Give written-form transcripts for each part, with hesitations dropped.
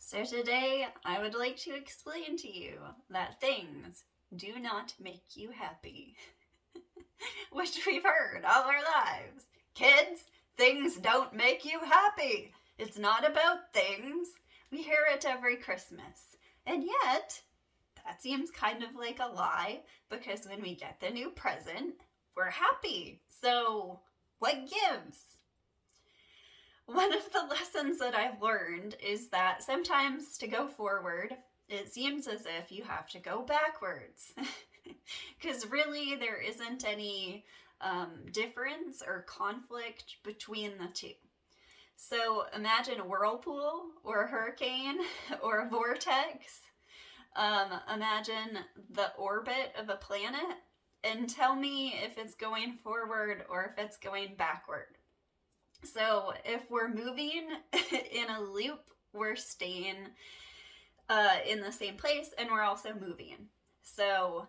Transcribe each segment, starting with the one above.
So today I would like to explain to you that things do not make you happy. Which we've heard all our lives. Kids, things don't make you happy. It's not about things. We hear it every Christmas. And yet, that seems kind of like a lie, because when we get the new present, we're happy. So, what gives? One of the lessons that I've learned is that sometimes to go forward, it seems as if you have to go backwards. Because really there isn't any difference or conflict between the two. So imagine a whirlpool or a hurricane or a vortex. Imagine the orbit of a planet and tell me if it's going forward or if it's going backward. So if we're moving in a loop, we're staying in the same place, and we're also moving. So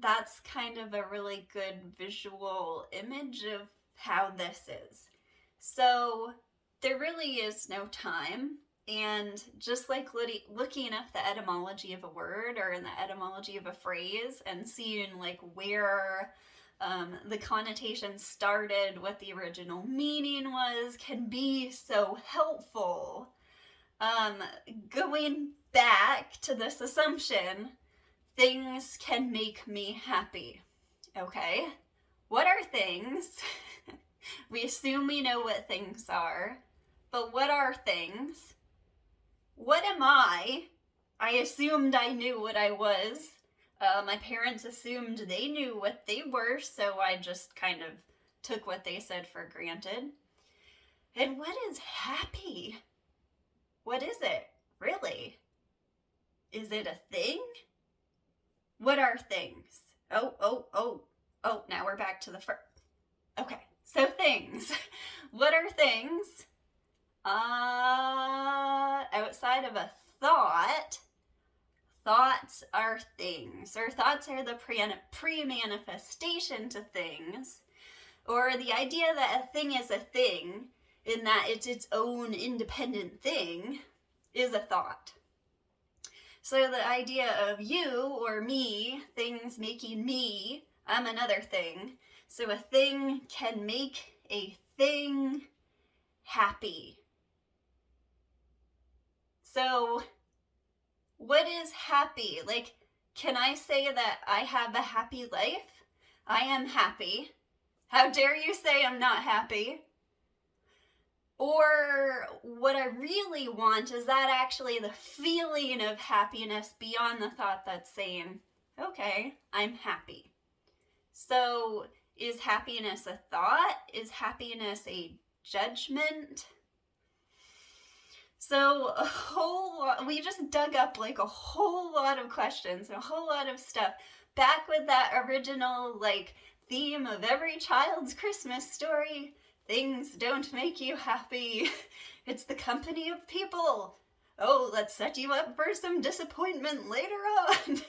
that's kind of a really good visual image of how this is. So there really is no time, and just like looking up the etymology of a word or in the etymology of a phrase and seeing like where the connotation started, what the original meaning was, can be so helpful. Going back to this assumption, things can make me happy. Okay? What are things? We assume we know what things are, but what are things? What am I? I assumed I knew what I was. My parents assumed they knew what they were, so I just kind of took what they said for granted. And what is happy? What is it, really? Is it a thing? What are things? Oh, now we're back to the first. Okay, so things. What are things? Outside of a thought, thoughts are things, or thoughts are the pre-manifestation to things, or the idea that a thing is a thing, in that it's its own independent thing, is a thought. So the idea of you or me, things making me, I'm another thing. So a thing can make a thing happy. So what is happy? Like, can I say that I have a happy life? I am happy. How dare you say I'm not happy? Or what I really want is that actually the feeling of happiness beyond the thought that's saying, okay, I'm happy. So is happiness a thought? Is happiness a judgment? So we just dug up like a whole lot of questions and a whole lot of stuff back with that original like theme of every child's Christmas story. Things don't make you happy. It's the company of people. Oh, let's set you up for some disappointment later on.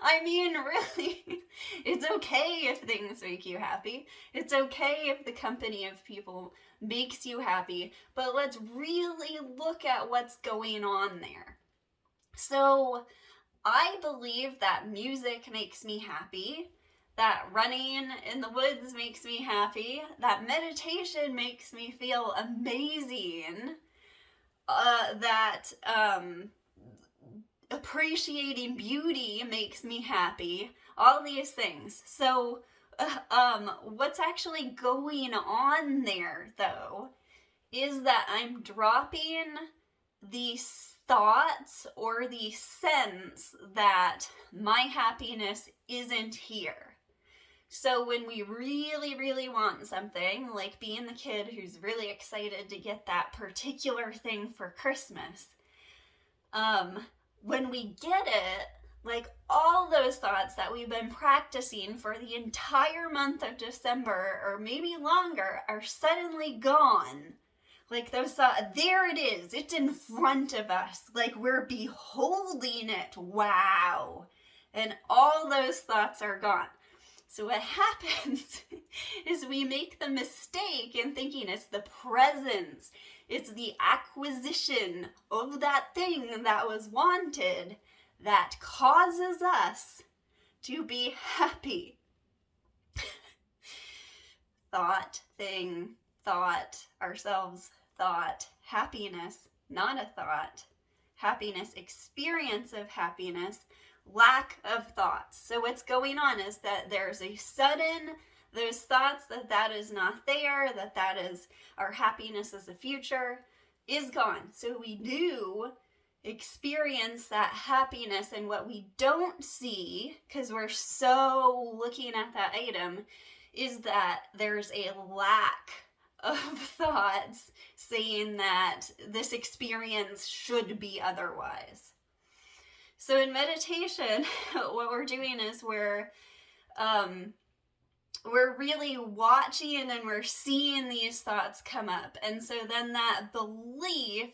I mean, really, it's okay if things make you happy. It's okay if the company of people makes you happy, but let's really look at what's going on there. So, I believe that music makes me happy, that running in the woods makes me happy, that meditation makes me feel amazing, that appreciating beauty makes me happy, all these things. So what's actually going on there, though, is that I'm dropping the thoughts or the sense that my happiness isn't here. So when we really, really want something, like being the kid who's really excited to get that particular thing for Christmas, when we get it, like all those thoughts that we've been practicing for the entire month of December, or maybe longer, are suddenly gone. Like those thoughts, there it is, it's in front of us, like we're beholding it, wow. And all those thoughts are gone. So what happens is we make the mistake in thinking it's the presence, It's the acquisition of that thing that was wanted that causes us to be happy. Thought, thing, thought, ourselves, thought, happiness, not a thought. Happiness, experience of happiness, lack of thoughts. So what's going on is that there's a sudden, those thoughts that is not there, that is our happiness as a future is gone. So we do experience that happiness, and what we don't see, because we're so looking at that item, is that there's a lack of thoughts saying that this experience should be otherwise. So in meditation, what we're doing is we're really watching and we're seeing these thoughts come up. And so then that belief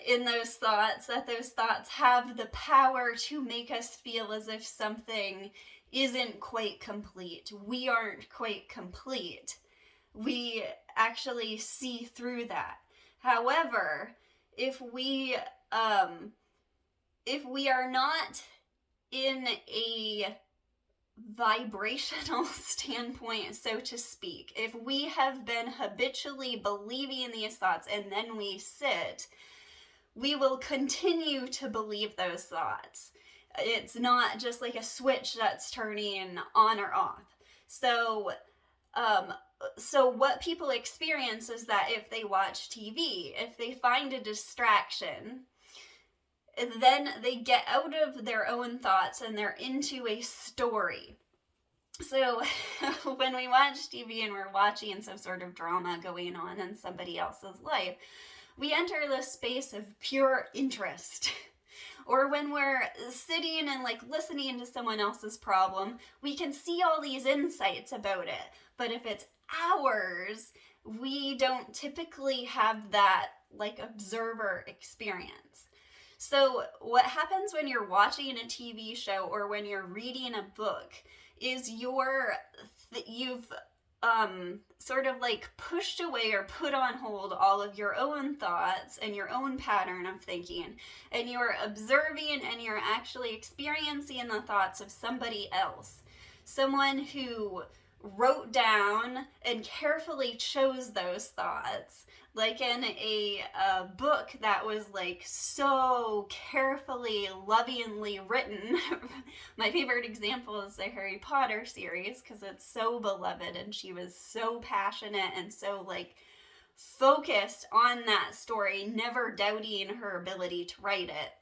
in those thoughts, that those thoughts have the power to make us feel as if something isn't quite complete. We aren't quite complete. We actually see through that. However, if we are not in a vibrational standpoint, so to speak, if we have been habitually believing these thoughts and then we sit, we will continue to believe those thoughts. It's not just like a switch that's turning on or off. So what people experience is that if they watch TV, if they find a distraction, then they get out of their own thoughts and they're into a story. So when we watch TV and we're watching some sort of drama going on in somebody else's life, we enter the space of pure interest. Or when we're sitting and like listening to someone else's problem, we can see all these insights about it. But if it's ours, we don't typically have that like observer experience. So what happens when you're watching a TV show or when you're reading a book is you've sort of like pushed away or put on hold all of your own thoughts and your own pattern of thinking, and you're observing and you're actually experiencing the thoughts of somebody else, someone who wrote down and carefully chose those thoughts, like in a book that was like so carefully, lovingly written. My favorite example is the Harry Potter series because it's so beloved, and she was so passionate and so like focused on that story, never doubting her ability to write it.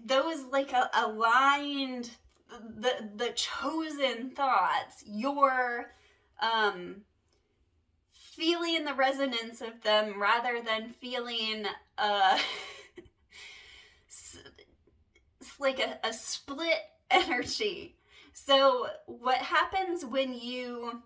Those like aligned, the chosen thoughts, you're feeling the resonance of them rather than feeling like a split energy. So what happens when you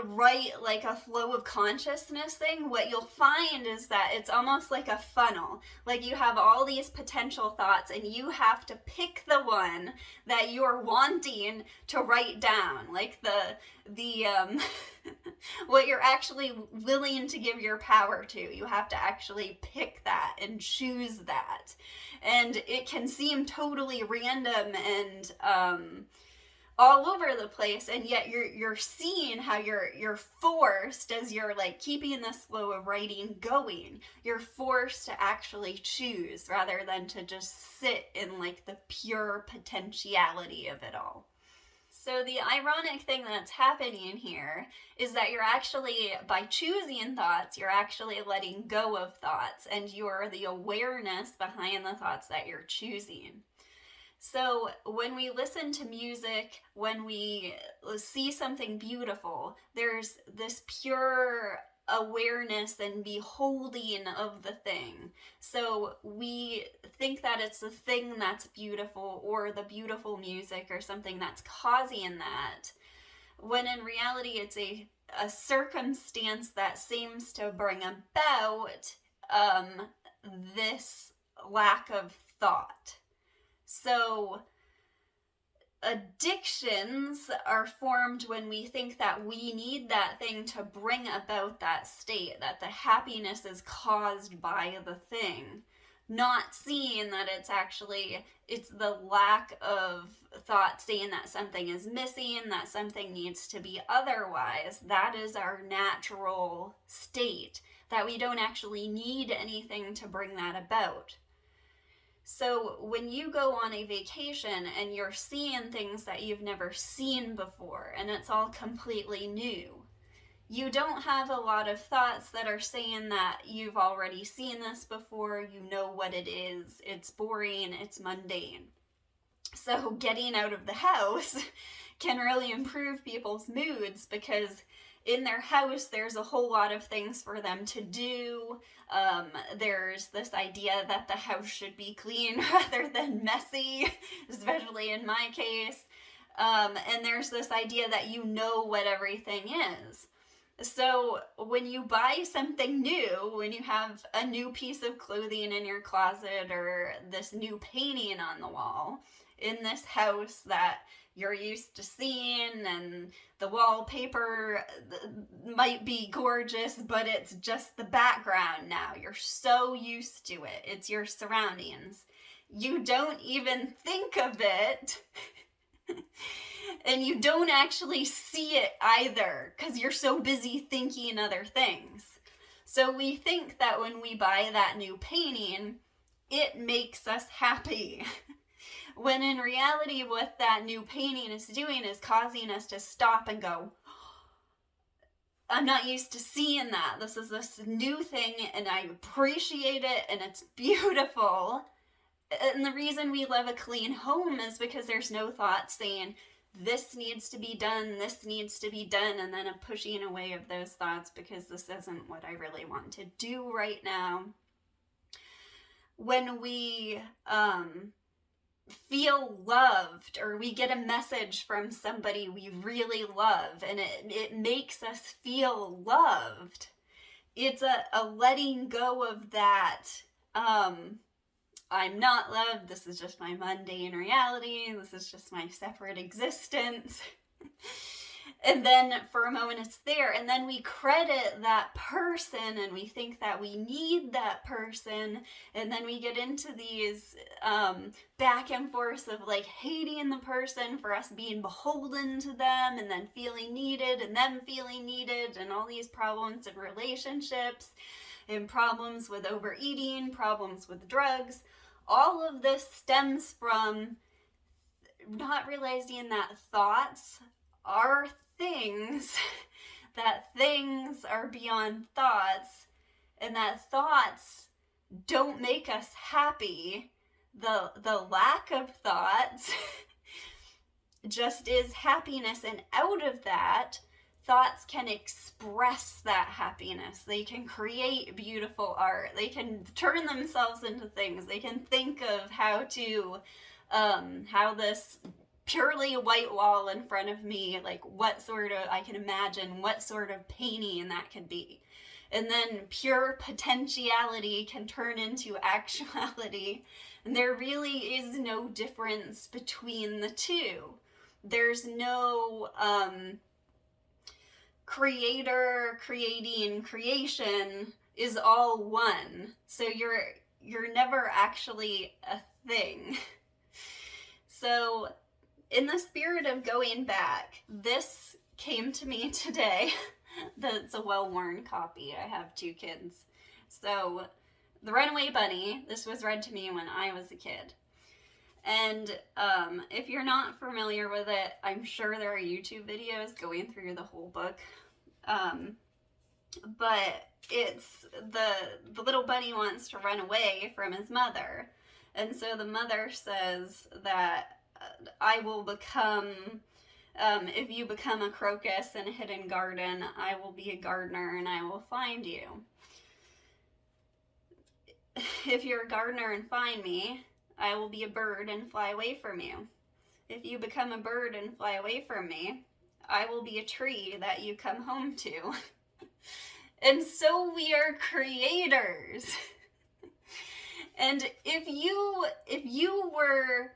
write like a flow of consciousness thing, what you'll find is that it's almost like a funnel. Like you have all these potential thoughts and you have to pick the one that you're wanting to write down, like the what you're actually willing to give your power to. You have to actually pick that and choose that. And it can seem totally random and all over the place, and yet you're seeing how you're forced, as you're like keeping this flow of writing going, you're forced to actually choose rather than to just sit in like the pure potentiality of it all. So the ironic thing that's happening here is that you're actually, by choosing thoughts, you're actually letting go of thoughts, and you're the awareness behind the thoughts that you're choosing. So when we listen to music, when we see something beautiful, there's this pure awareness and beholding of the thing. So we think that it's the thing that's beautiful, or the beautiful music, or something that's causing that, when in reality it's a circumstance that seems to bring about this lack of thought. So addictions are formed when we think that we need that thing to bring about that state, that the happiness is caused by the thing, not seeing that it's the lack of thought saying that something is missing, that something needs to be otherwise. That is our natural state, that we don't actually need anything to bring that about. So when you go on a vacation and you're seeing things that you've never seen before, and it's all completely new, you don't have a lot of thoughts that are saying that you've already seen this before, you know what it is, it's boring, it's mundane. So getting out of the house can really improve people's moods, because in their house there's a whole lot of things for them to do. There's this idea that the house should be clean rather than messy, especially in my case. And there's this idea that you know what everything is. So when you buy something new, when you have a new piece of clothing in your closet or this new painting on the wall in this house that you're used to seeing, and the wallpaper might be gorgeous, but it's just the background now. You're so used to it. It's your surroundings. You don't even think of it. And you don't actually see it either, because you're so busy thinking other things. So we think that when we buy that new painting, it makes us happy. When in reality, what that new painting is doing is causing us to stop and go, I'm not used to seeing that. This is this new thing, and I appreciate it, and it's beautiful. And the reason we love a clean home is because there's no thought saying, this needs to be done, this needs to be done, and then a pushing away of those thoughts because this isn't what I really want to do right now. When we feel loved, or we get a message from somebody we really love, and it makes us feel loved, it's a letting go of that I'm not loved, this is just my mundane reality, this is just my separate existence. And then for a moment it's there, and then we credit that person and we think that we need that person, and then we get into these back and forth of like hating the person for us being beholden to them, and then feeling needed and them feeling needed, and all these problems in relationships and problems with overeating, problems with drugs. All of this stems from not realizing that thoughts are things, that things are beyond thoughts, and that thoughts don't make us happy. The lack of thoughts just is happiness, and out of that, thoughts can express that happiness. They can create beautiful art. They can turn themselves into things. They can think of how this purely white wall in front of me, like I can imagine what sort of painting that could be. And then pure potentiality can turn into actuality. And there really is no difference between the two. There's no creator, creating, creation is all one. So you're never actually a thing. So in the spirit of going back, this came to me today. That's a well-worn copy. I have 2 kids. So the Runaway Bunny, this was read to me when I was a kid. And if you're not familiar with it, I'm sure there are YouTube videos going through the whole book. But it's the little bunny wants to run away from his mother. And so the mother says that I will become, if you become a crocus in a hidden garden, I will be a gardener and I will find you. If you're a gardener and find me, I will be a bird and fly away from you. If you become a bird and fly away from me, I will be a tree that you come home to. And so we are creators. And if you were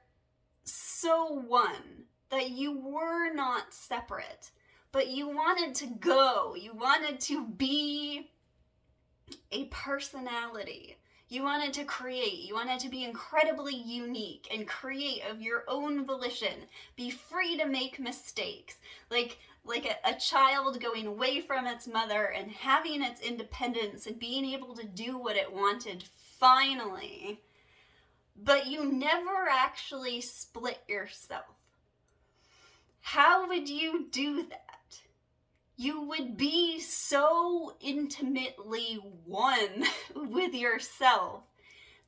so one that you were not separate, but you wanted to go. You wanted to be a personality. You wanted to create. You wanted to be incredibly unique and create of your own volition. Be free to make mistakes. Like a child going away from its mother and having its independence and being able to do what it wanted finally. But you never actually split yourself. How would you do that? You would be so intimately one with yourself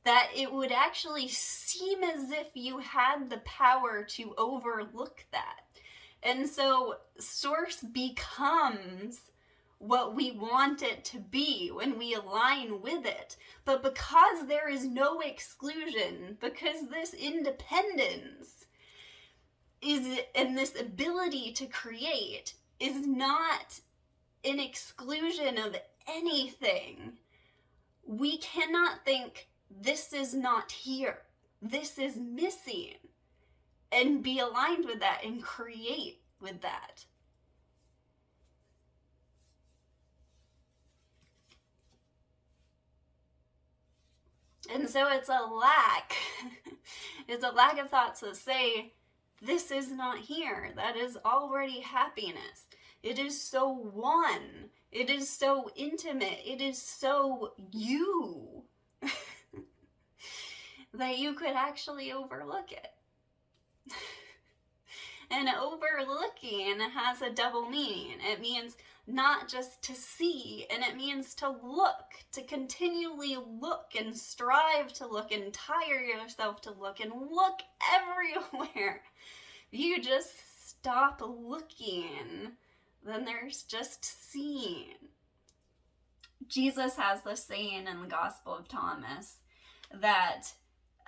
that it would actually seem as if you had the power to overlook that. And so Source becomes what we want it to be when we align with it. But because there is no exclusion, because this independence is, and this ability to create is not an exclusion of anything, we cannot think this is not here, this is missing, and be aligned with that and create with that. And so it's a lack. It's a lack of thoughts that say, this is not here. That is already happiness. It is so one. It is so intimate. It is so you that you could actually overlook it. And overlooking has a double meaning. It means not just to see, and it means to look, to continually look and strive to look and tire yourself to look and look everywhere. You just stop looking, then there's just seeing. Jesus has this saying in the Gospel of Thomas that,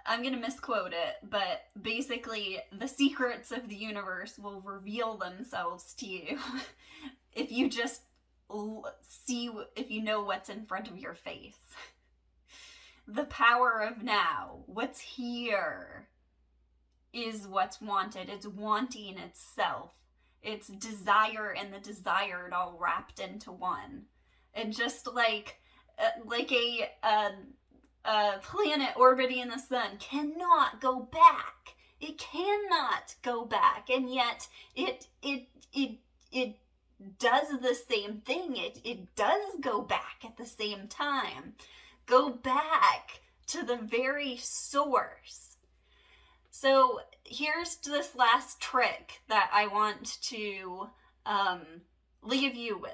I'm going to misquote it, but basically the secrets of the universe will reveal themselves to you if you just see, if you know what's in front of your face. The power of now, what's here, is what's wanted. It's wanting itself. It's desire and the desired all wrapped into one. And just like a planet orbiting the sun cannot go back. It cannot go back, and yet it does the same thing. It does go back at the same time. Go back to the very source. So here's this last trick that I want to leave you with.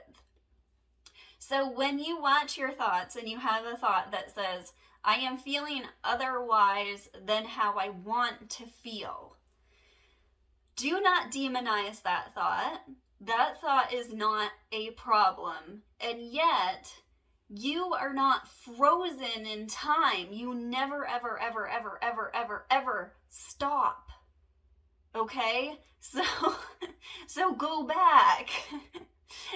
So when you watch your thoughts and you have a thought that says, I am feeling otherwise than how I want to feel, do not demonize that thought. That thought is not a problem. And yet, you are not frozen in time. You never, ever, ever, ever, ever, ever, ever stop. Okay? So go back.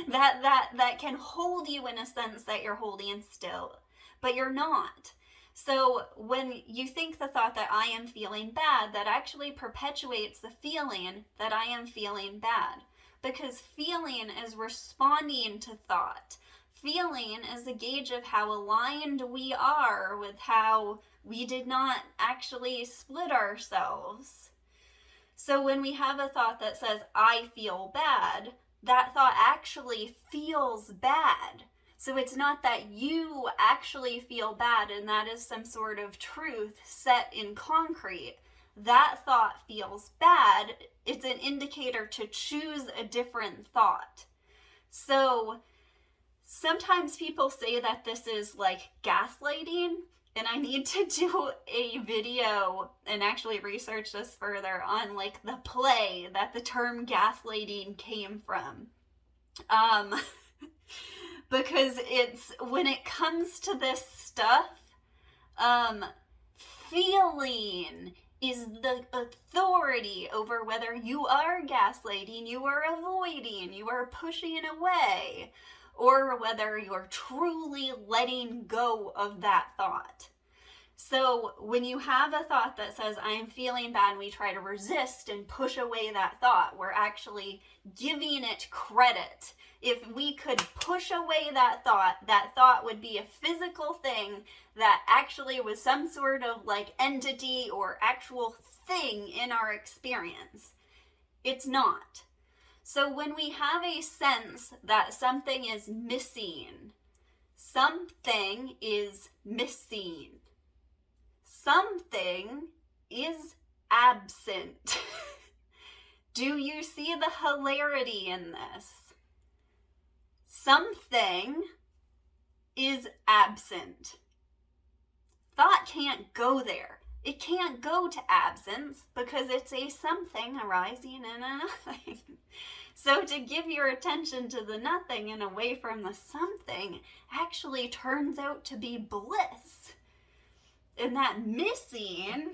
That can hold you in a sense that you're holding still, but you're not. So when you think the thought that I am feeling bad, that actually perpetuates the feeling that I am feeling bad. Because feeling is responding to thought. Feeling is a gauge of how aligned we are with how we did not actually split ourselves. So when we have a thought that says, I feel bad, that thought actually feels bad. So it's not that you actually feel bad and that is some sort of truth set in concrete. That thought feels bad. It's an indicator to choose a different thought. So sometimes people say that this is like gaslighting, and I need to do a video and actually research this further on like the play that the term gaslighting came from. Because it's, when it comes to this stuff, feeling is the authority over whether you are gaslighting, you are avoiding, you are pushing away, or whether you're truly letting go of that thought. So when you have a thought that says, I am feeling bad, and we try to resist and push away that thought, we're actually giving it credit. If we could push away that thought would be a physical thing that actually was some sort of like entity or actual thing in our experience. It's not. So when we have a sense that something is missing, something is missing. Something is absent. Do you see the hilarity in this? Something is absent. Thought can't go there. It can't go to absence because it's a something arising in a nothing. So to give your attention to the nothing and away from the something actually turns out to be bliss. And that missing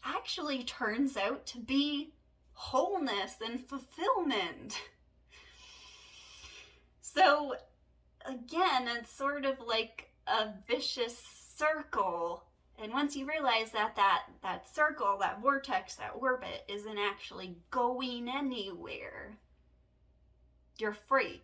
actually turns out to be wholeness and fulfillment. So again, it's sort of like a vicious circle. And once you realize that circle, that vortex, that orbit isn't actually going anywhere, you're free.